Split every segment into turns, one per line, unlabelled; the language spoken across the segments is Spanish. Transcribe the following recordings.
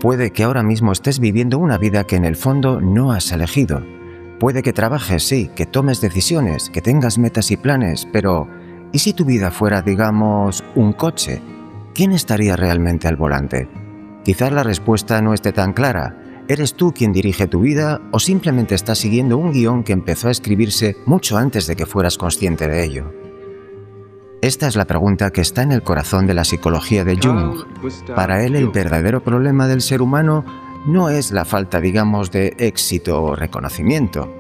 Puede que ahora mismo estés viviendo una vida que en el fondo no has elegido. Puede que trabajes, sí, que tomes decisiones, que tengas metas y planes, pero ¿y si tu vida fuera, digamos, un coche? ¿Quién estaría realmente al volante? Quizás la respuesta no esté tan clara. ¿Eres tú quien dirige tu vida o simplemente estás siguiendo un guión que empezó a escribirse mucho antes de que fueras consciente de ello? Esta es la pregunta que está en el corazón de la psicología de Jung. Para él, el verdadero problema del ser humano no es la falta, digamos, de éxito o reconocimiento,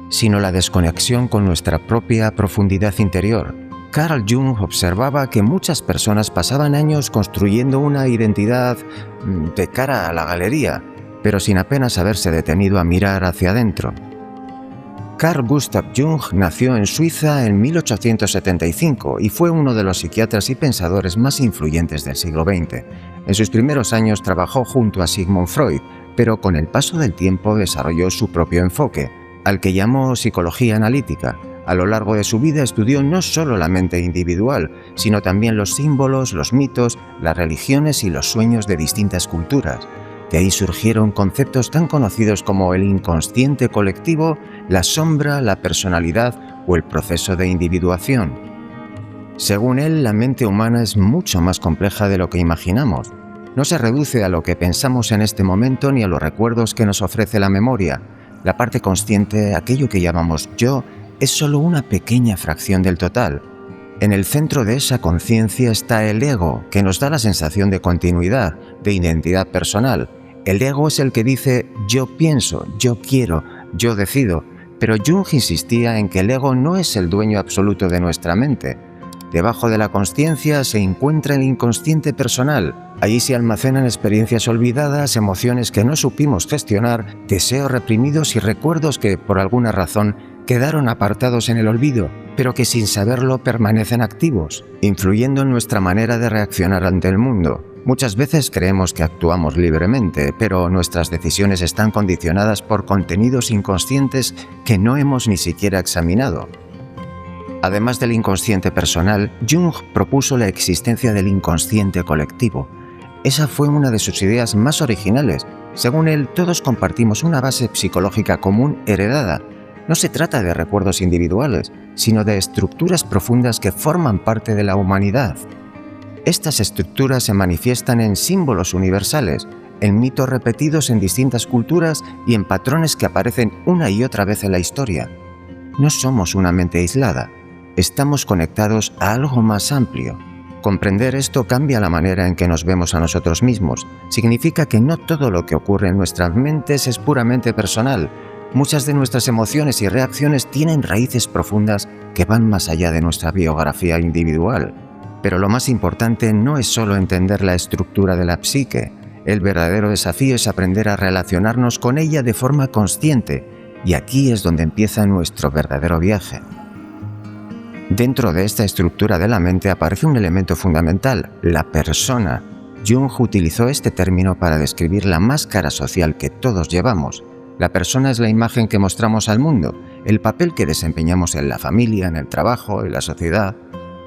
sino la desconexión con nuestra propia profundidad interior. Carl Jung observaba que muchas personas pasaban años construyendo una identidad de cara a la galería, pero sin apenas haberse detenido a mirar hacia adentro. Carl Gustav Jung nació en Suiza en 1875 y fue uno de los psiquiatras y pensadores más influyentes del siglo XX. En sus primeros años trabajó junto a Sigmund Freud, pero con el paso del tiempo desarrolló su propio enfoque, al que llamó psicología analítica. A lo largo de su vida estudió no solo la mente individual, sino también los símbolos, los mitos, las religiones y los sueños de distintas culturas. De ahí surgieron conceptos tan conocidos como el inconsciente colectivo, la sombra, la personalidad o el proceso de individuación. Según él, la mente humana es mucho más compleja de lo que imaginamos. No se reduce a lo que pensamos en este momento ni a los recuerdos que nos ofrece la memoria. La parte consciente, aquello que llamamos yo, es solo una pequeña fracción del total. En el centro de esa conciencia está el ego, que nos da la sensación de continuidad, de identidad personal. El ego es el que dice yo pienso, yo quiero, yo decido, pero Jung insistía en que el ego no es el dueño absoluto de nuestra mente. Debajo de la consciencia se encuentra el inconsciente personal. Allí se almacenan experiencias olvidadas, emociones que no supimos gestionar, deseos reprimidos y recuerdos que, por alguna razón, quedaron apartados en el olvido, pero que sin saberlo permanecen activos, influyendo en nuestra manera de reaccionar ante el mundo. Muchas veces creemos que actuamos libremente, pero nuestras decisiones están condicionadas por contenidos inconscientes que no hemos ni siquiera examinado. Además del inconsciente personal, Jung propuso la existencia del inconsciente colectivo. Esa fue una de sus ideas más originales. Según él, todos compartimos una base psicológica común heredada. No se trata de recuerdos individuales, sino de estructuras profundas que forman parte de la humanidad. Estas estructuras se manifiestan en símbolos universales, en mitos repetidos en distintas culturas y en patrones que aparecen una y otra vez en la historia. No somos una mente aislada, estamos conectados a algo más amplio. Comprender esto cambia la manera en que nos vemos a nosotros mismos. Significa que no todo lo que ocurre en nuestras mentes es puramente personal. Muchas de nuestras emociones y reacciones tienen raíces profundas que van más allá de nuestra biografía individual. Pero lo más importante no es solo entender la estructura de la psique. El verdadero desafío es aprender a relacionarnos con ella de forma consciente, y aquí es donde empieza nuestro verdadero viaje. Dentro de esta estructura de la mente aparece un elemento fundamental, la persona. Jung utilizó este término para describir la máscara social que todos llevamos. La persona es la imagen que mostramos al mundo, el papel que desempeñamos en la familia, en el trabajo, en la sociedad.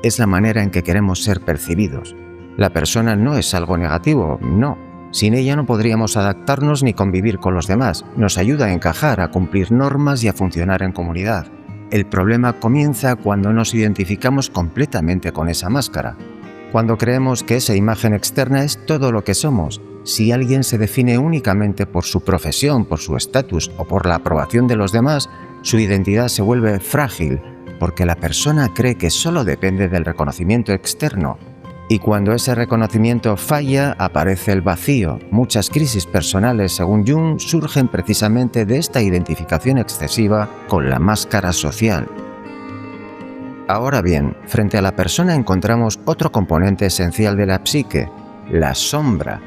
Es la manera en que queremos ser percibidos. La persona no es algo negativo, no. Sin ella no podríamos adaptarnos ni convivir con los demás. Nos ayuda a encajar, a cumplir normas y a funcionar en comunidad. El problema comienza cuando nos identificamos completamente con esa máscara. Cuando creemos que esa imagen externa es todo lo que somos. Si alguien se define únicamente por su profesión, por su estatus o por la aprobación de los demás, su identidad se vuelve frágil, porque la persona cree que solo depende del reconocimiento externo. Y cuando ese reconocimiento falla, aparece el vacío. Muchas crisis personales, según Jung, surgen precisamente de esta identificación excesiva con la máscara social. Ahora bien, frente a la persona encontramos otro componente esencial de la psique, la sombra.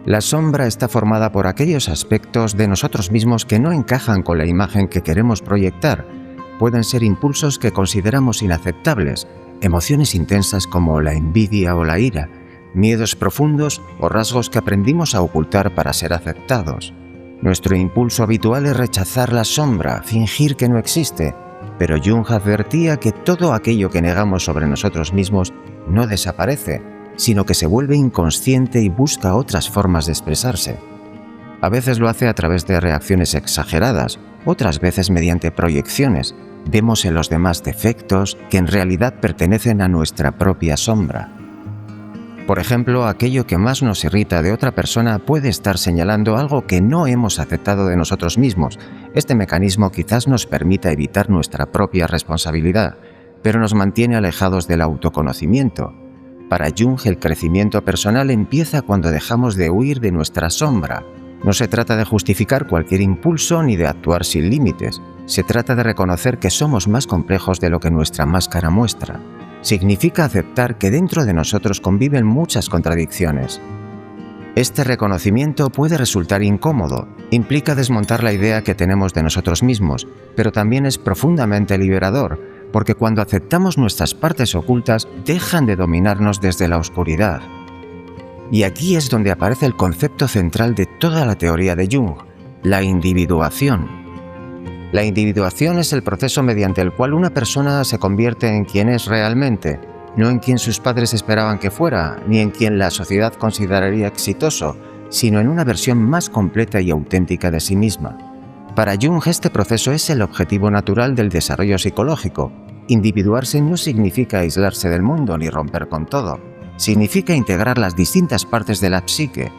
La sombra está formada por aquellos aspectos de nosotros mismos que no encajan con la imagen que queremos proyectar. Pueden ser impulsos que consideramos inaceptables, emociones intensas como la envidia o la ira, miedos profundos o rasgos que aprendimos a ocultar para ser aceptados. Nuestro impulso habitual es rechazar la sombra, fingir que no existe, pero Jung advertía que todo aquello que negamos sobre nosotros mismos no desaparece, sino que se vuelve inconsciente y busca otras formas de expresarse. A veces lo hace a través de reacciones exageradas, otras veces mediante proyecciones. Vemos en los demás defectos que en realidad pertenecen a nuestra propia sombra. Por ejemplo, aquello que más nos irrita de otra persona puede estar señalando algo que no hemos aceptado de nosotros mismos. Este mecanismo quizás nos permita evitar nuestra propia responsabilidad, pero nos mantiene alejados del autoconocimiento. Para Jung, el crecimiento personal empieza cuando dejamos de huir de nuestra sombra. No se trata de justificar cualquier impulso ni de actuar sin límites. Se trata de reconocer que somos más complejos de lo que nuestra máscara muestra. Significa aceptar que dentro de nosotros conviven muchas contradicciones. Este reconocimiento puede resultar incómodo, implica desmontar la idea que tenemos de nosotros mismos, pero también es profundamente liberador, porque cuando aceptamos nuestras partes ocultas, dejan de dominarnos desde la oscuridad. Y aquí es donde aparece el concepto central de toda la teoría de Jung, la individuación. La individuación es el proceso mediante el cual una persona se convierte en quien es realmente, no en quien sus padres esperaban que fuera, ni en quien la sociedad consideraría exitoso, sino en una versión más completa y auténtica de sí misma. Para Jung, este proceso es el objetivo natural del desarrollo psicológico. Individuarse no significa aislarse del mundo ni romper con todo. Significa integrar las distintas partes de la psique,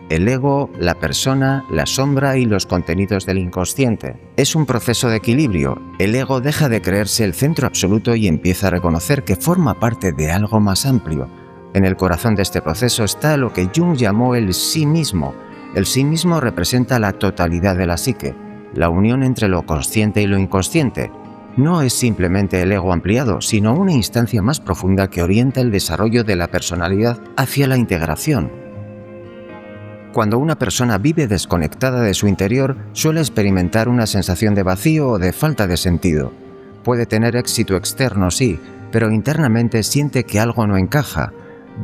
el ego, la persona, la sombra y los contenidos del inconsciente. Es un proceso de equilibrio. El ego deja de creerse el centro absoluto y empieza a reconocer que forma parte de algo más amplio. En el corazón de este proceso está lo que Jung llamó el sí mismo. El sí mismo representa la totalidad de la psique, la unión entre lo consciente y lo inconsciente. No es simplemente el ego ampliado, sino una instancia más profunda que orienta el desarrollo de la personalidad hacia la integración. Cuando una persona vive desconectada de su interior, suele experimentar una sensación de vacío o de falta de sentido. Puede tener éxito externo, sí, pero internamente siente que algo no encaja.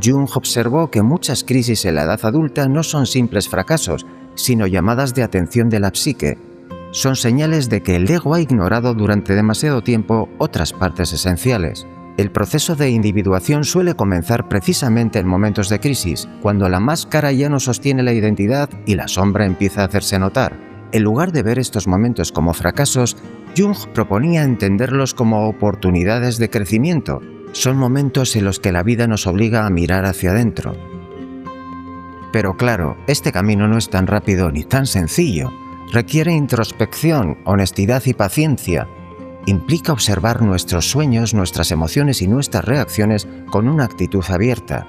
Jung observó que muchas crisis en la edad adulta no son simples fracasos, sino llamadas de atención de la psique. Son señales de que el ego ha ignorado durante demasiado tiempo otras partes esenciales. El proceso de individuación suele comenzar precisamente en momentos de crisis, cuando la máscara ya no sostiene la identidad y la sombra empieza a hacerse notar. En lugar de ver estos momentos como fracasos, Jung proponía entenderlos como oportunidades de crecimiento. Son momentos en los que la vida nos obliga a mirar hacia adentro. Pero claro, este camino no es tan rápido ni tan sencillo. Requiere introspección, honestidad y paciencia. Implica observar nuestros sueños, nuestras emociones y nuestras reacciones con una actitud abierta.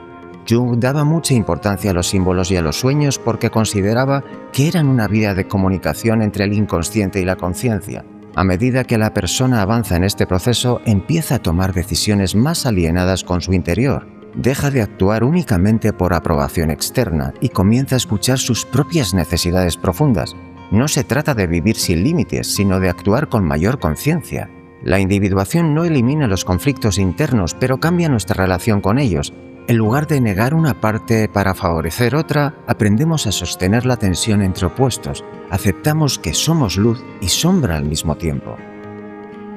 Jung daba mucha importancia a los símbolos y a los sueños porque consideraba que eran una vía de comunicación entre el inconsciente y la conciencia. A medida que la persona avanza en este proceso, empieza a tomar decisiones más alienadas con su interior. Deja de actuar únicamente por aprobación externa y comienza a escuchar sus propias necesidades profundas. No se trata de vivir sin límites, sino de actuar con mayor conciencia. La individuación no elimina los conflictos internos, pero cambia nuestra relación con ellos. En lugar de negar una parte para favorecer otra, aprendemos a sostener la tensión entre opuestos. Aceptamos que somos luz y sombra al mismo tiempo.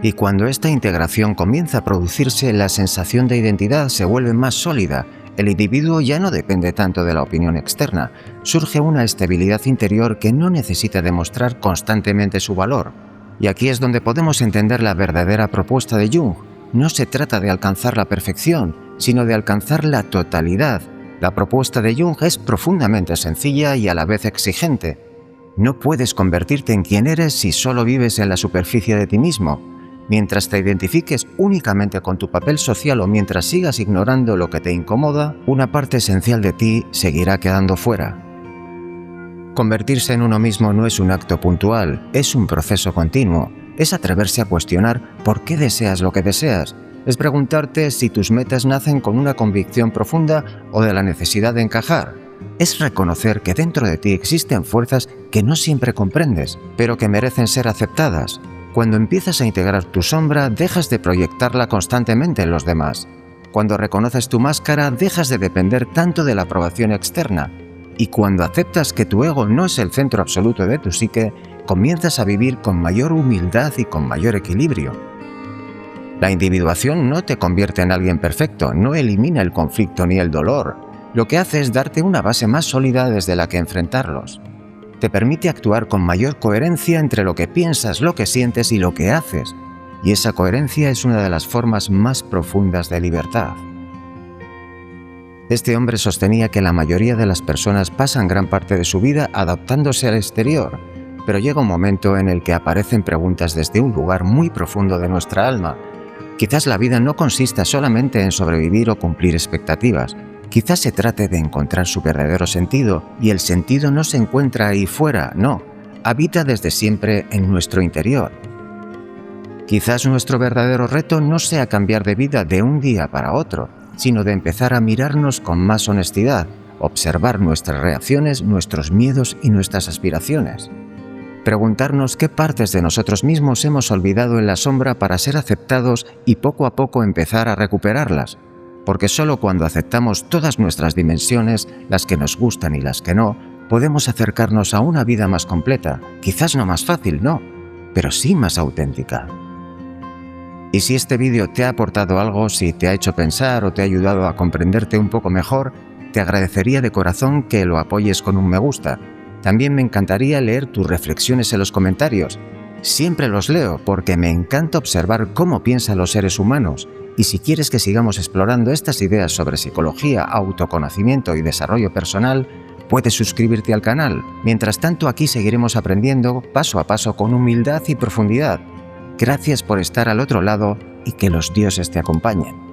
Y cuando esta integración comienza a producirse, la sensación de identidad se vuelve más sólida. El individuo ya no depende tanto de la opinión externa. Surge una estabilidad interior que no necesita demostrar constantemente su valor. Y aquí es donde podemos entender la verdadera propuesta de Jung. No se trata de alcanzar la perfección, sino de alcanzar la totalidad. La propuesta de Jung es profundamente sencilla y a la vez exigente. No puedes convertirte en quien eres si solo vives en la superficie de ti mismo. Mientras te identifiques únicamente con tu papel social o mientras sigas ignorando lo que te incomoda, una parte esencial de ti seguirá quedando fuera. Convertirse en uno mismo no es un acto puntual, es un proceso continuo. Es atreverse a cuestionar por qué deseas lo que deseas. Es preguntarte si tus metas nacen con una convicción profunda o de la necesidad de encajar. Es reconocer que dentro de ti existen fuerzas que no siempre comprendes, pero que merecen ser aceptadas. Cuando empiezas a integrar tu sombra, dejas de proyectarla constantemente en los demás. Cuando reconoces tu máscara, dejas de depender tanto de la aprobación externa. Y cuando aceptas que tu ego no es el centro absoluto de tu psique, comienzas a vivir con mayor humildad y con mayor equilibrio. La individuación no te convierte en alguien perfecto, no elimina el conflicto ni el dolor. Lo que hace es darte una base más sólida desde la que enfrentarlos. te permite actuar con mayor coherencia entre lo que piensas, lo que sientes y lo que haces. Y esa coherencia es una de las formas más profundas de libertad. Este hombre sostenía que la mayoría de las personas pasan gran parte de su vida adaptándose al exterior, pero llega un momento en el que aparecen preguntas desde un lugar muy profundo de nuestra alma. Quizás la vida no consista solamente en sobrevivir o cumplir expectativas. Quizás se trate de encontrar su verdadero sentido, y el sentido no se encuentra ahí fuera, no, habita desde siempre en nuestro interior. Quizás nuestro verdadero reto no sea cambiar de vida de un día para otro, sino de empezar a mirarnos con más honestidad, observar nuestras reacciones, nuestros miedos y nuestras aspiraciones. Preguntarnos qué partes de nosotros mismos hemos olvidado en la sombra para ser aceptados y poco a poco empezar a recuperarlas. Porque solo cuando aceptamos todas nuestras dimensiones, las que nos gustan y las que no, podemos acercarnos a una vida más completa, quizás no más fácil, no, pero sí más auténtica. Y si este vídeo te ha aportado algo, si te ha hecho pensar o te ha ayudado a comprenderte un poco mejor, te agradecería de corazón que lo apoyes con un me gusta. También me encantaría leer tus reflexiones en los comentarios. Siempre los leo porque me encanta observar cómo piensan los seres humanos. Y si quieres que sigamos explorando estas ideas sobre psicología, autoconocimiento y desarrollo personal, puedes suscribirte al canal. Mientras tanto, aquí seguiremos aprendiendo paso a paso con humildad y profundidad. Gracias por estar al otro lado y que los dioses te acompañen.